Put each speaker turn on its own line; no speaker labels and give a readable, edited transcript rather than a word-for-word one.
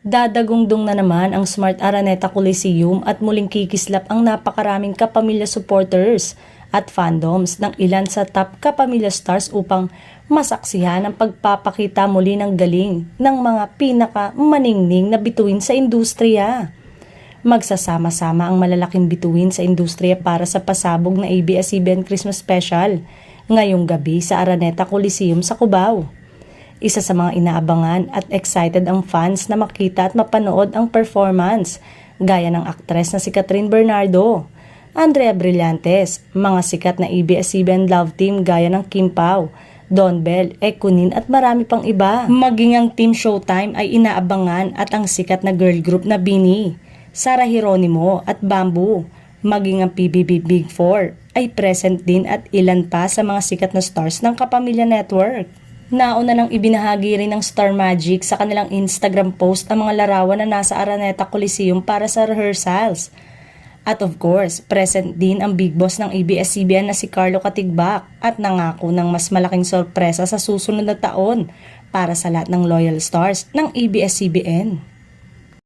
Dadagungdong na naman ang Smart Araneta Coliseum at muling kikislap ang napakaraming kapamilya supporters at fandoms ng ilan sa top kapamilya stars upang masaksihan ang pagpapakita muli ng galing ng mga pinakamaningning na bituin sa industriya. Magsasama-sama ang malalaking bituin sa industriya para sa pasabog na ABS-CBN Christmas Special ngayong gabi sa Araneta Coliseum sa Cubao. Isa sa mga inaabangan at excited ang fans na makita at mapanood ang performance gaya ng aktres na si Catherine Bernardo, Andrea Brillantes, mga sikat na ABS-CBN Love Team gaya ng Kim Pao, Don Bell, Ekunin at marami pang iba. Maging ang Team Showtime ay inaabangan at ang sikat na girl group na BINI, Sarah Geronimo at Bamboo, maging ang PBB Big Four ay present din at ilan pa sa mga sikat na stars ng Kapamilya Network. Nauna nang ibinahagi rin ng Star Magic sa kanilang Instagram post ang mga larawan na nasa Araneta Coliseum para sa rehearsals. At of course, present din ang big boss ng ABS-CBN na si Carlo Katigbak at nangako ng mas malaking sorpresa sa susunod na taon para sa lahat ng loyal stars ng ABS-CBN.